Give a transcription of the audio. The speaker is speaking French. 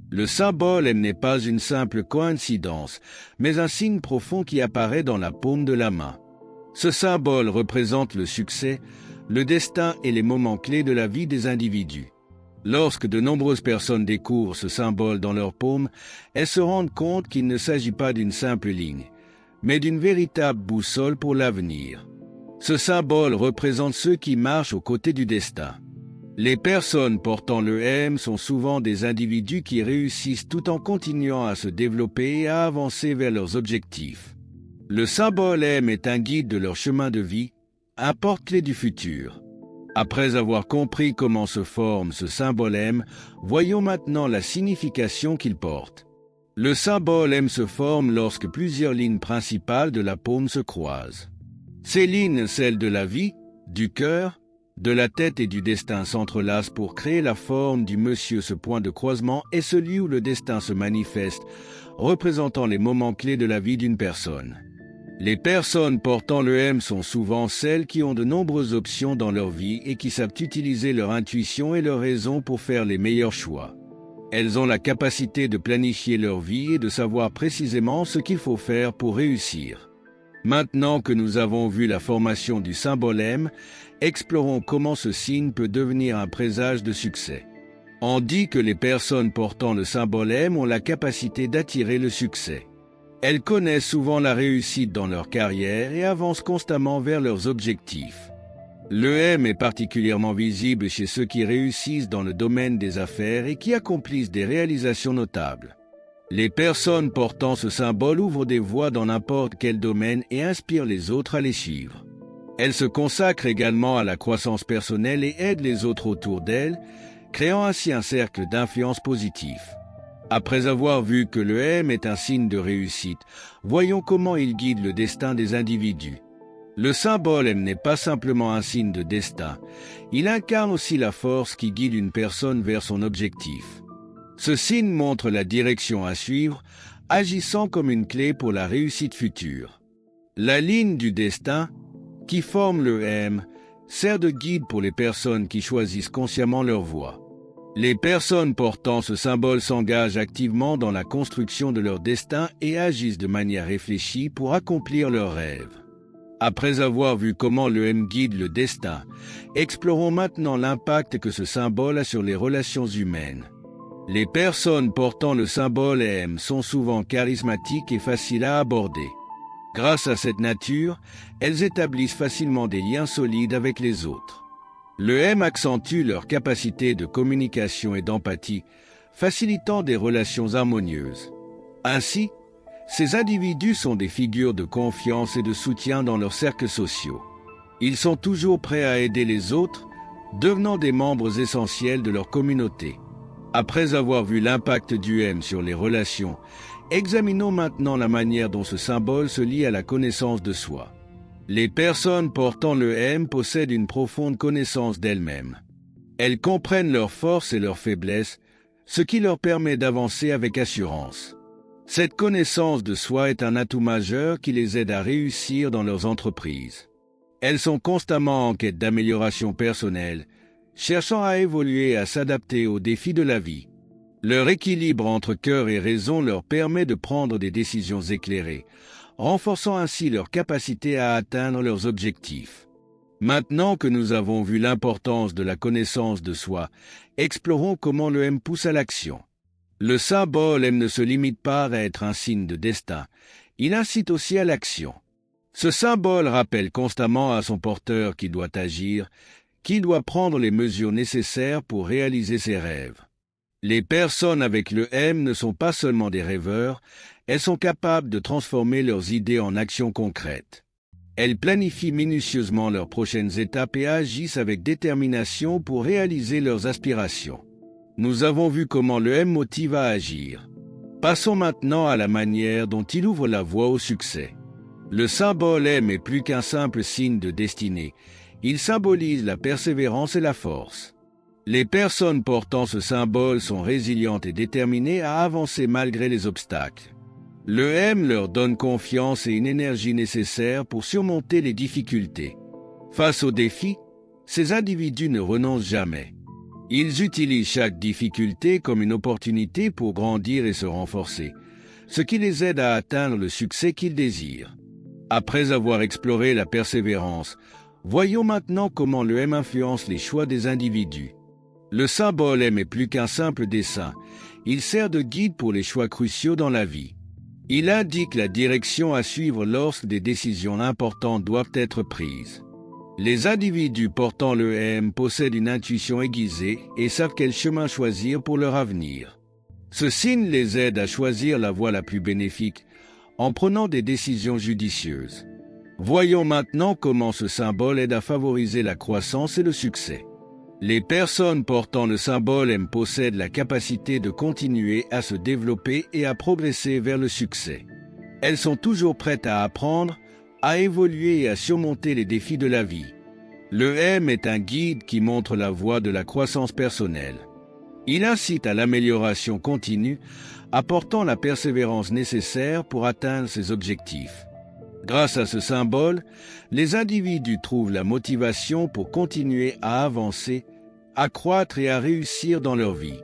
Le symbole M n'est pas une simple coïncidence, mais un signe profond qui apparaît dans la paume de la main. Ce symbole représente le succès, le destin et les moments clés de la vie des individus. Lorsque de nombreuses personnes découvrent ce symbole dans leur paume, elles se rendent compte qu'il ne s'agit pas d'une simple ligne, mais d'une véritable boussole pour l'avenir. Ce symbole représente ceux qui marchent aux côtés du destin. Les personnes portant le M sont souvent des individus qui réussissent tout en continuant à se développer et à avancer vers leurs objectifs. Le symbole M est un guide de leur chemin de vie, un porte-clé du futur. Après avoir compris comment se forme ce symbole M, voyons maintenant la signification qu'il porte. Le symbole M se forme lorsque plusieurs lignes principales de la paume se croisent. Ces lignes, celles de la vie, du cœur, de la tête et du destin s'entrelacent pour créer la forme du monsieur. Ce point de croisement est celui où le destin se manifeste, représentant les moments clés de la vie d'une personne. Les personnes portant le M sont souvent celles qui ont de nombreuses options dans leur vie et qui savent utiliser leur intuition et leur raison pour faire les meilleurs choix. Elles ont la capacité de planifier leur vie et de savoir précisément ce qu'il faut faire pour réussir. Maintenant que nous avons vu la formation du symbole M, explorons comment ce signe peut devenir un présage de succès. On dit que les personnes portant le symbole M ont la capacité d'attirer le succès. Elles connaissent souvent la réussite dans leur carrière et avancent constamment vers leurs objectifs. Le M est particulièrement visible chez ceux qui réussissent dans le domaine des affaires et qui accomplissent des réalisations notables. Les personnes portant ce symbole ouvrent des voies dans n'importe quel domaine et inspirent les autres à les suivre. Elles se consacrent également à la croissance personnelle et aident les autres autour d'elles, créant ainsi un cercle d'influence positif. Après avoir vu que le M est un signe de réussite, voyons comment il guide le destin des individus. Le symbole M n'est pas simplement un signe de destin, il incarne aussi la force qui guide une personne vers son objectif. Ce signe montre la direction à suivre, agissant comme une clé pour la réussite future. La ligne du destin, qui forme le M, sert de guide pour les personnes qui choisissent consciemment leur voie. Les personnes portant ce symbole s'engagent activement dans la construction de leur destin et agissent de manière réfléchie pour accomplir leurs rêves. Après avoir vu comment le M guide le destin, explorons maintenant l'impact que ce symbole a sur les relations humaines. Les personnes portant le symbole M sont souvent charismatiques et faciles à aborder. Grâce à cette nature, elles établissent facilement des liens solides avec les autres. Le M accentue leur capacité de communication et d'empathie, facilitant des relations harmonieuses. Ainsi, ces individus sont des figures de confiance et de soutien dans leurs cercles sociaux. Ils sont toujours prêts à aider les autres, devenant des membres essentiels de leur communauté. Après avoir vu l'impact du M sur les relations, examinons maintenant la manière dont ce symbole se lie à la connaissance de soi. Les personnes portant le M possèdent une profonde connaissance d'elles-mêmes. Elles comprennent leurs forces et leurs faiblesses, ce qui leur permet d'avancer avec assurance. Cette connaissance de soi est un atout majeur qui les aide à réussir dans leurs entreprises. Elles sont constamment en quête d'amélioration personnelle, cherchant à évoluer et à s'adapter aux défis de la vie. Leur équilibre entre cœur et raison leur permet de prendre des décisions éclairées, renforçant ainsi leur capacité à atteindre leurs objectifs. Maintenant que nous avons vu l'importance de la connaissance de soi, explorons comment le M pousse à l'action. Le symbole M ne se limite pas à être un signe de destin, il incite aussi à l'action. Ce symbole rappelle constamment à son porteur qu'il doit agir, qu'il doit prendre les mesures nécessaires pour réaliser ses rêves. Les personnes avec le M ne sont pas seulement des rêveurs, elles sont capables de transformer leurs idées en actions concrètes. Elles planifient minutieusement leurs prochaines étapes et agissent avec détermination pour réaliser leurs aspirations. Nous avons vu comment le M motive à agir. Passons maintenant à la manière dont il ouvre la voie au succès. Le symbole M est plus qu'un simple signe de destinée. Il symbolise la persévérance et la force. Les personnes portant ce symbole sont résilientes et déterminées à avancer malgré les obstacles. Le M leur donne confiance et une énergie nécessaire pour surmonter les difficultés. Face aux défis, ces individus ne renoncent jamais. Ils utilisent chaque difficulté comme une opportunité pour grandir et se renforcer, ce qui les aide à atteindre le succès qu'ils désirent. Après avoir exploré la persévérance, voyons maintenant comment le M influence les choix des individus. Le symbole M est plus qu'un simple dessin. Il sert de guide pour les choix cruciaux dans la vie. Il indique la direction à suivre lorsque des décisions importantes doivent être prises. Les individus portant le M possèdent une intuition aiguisée et savent quel chemin choisir pour leur avenir. Ce signe les aide à choisir la voie la plus bénéfique en prenant des décisions judicieuses. Voyons maintenant comment ce symbole aide à favoriser la croissance et le succès. Les personnes portant le symbole M possèdent la capacité de continuer à se développer et à progresser vers le succès. Elles sont toujours prêtes à apprendre, à évoluer et à surmonter les défis de la vie. Le M est un guide qui montre la voie de la croissance personnelle. Il incite à l'amélioration continue, apportant la persévérance nécessaire pour atteindre ses objectifs. Grâce à ce symbole, les individus trouvent la motivation pour continuer à avancer, à croître et à réussir dans leur vie.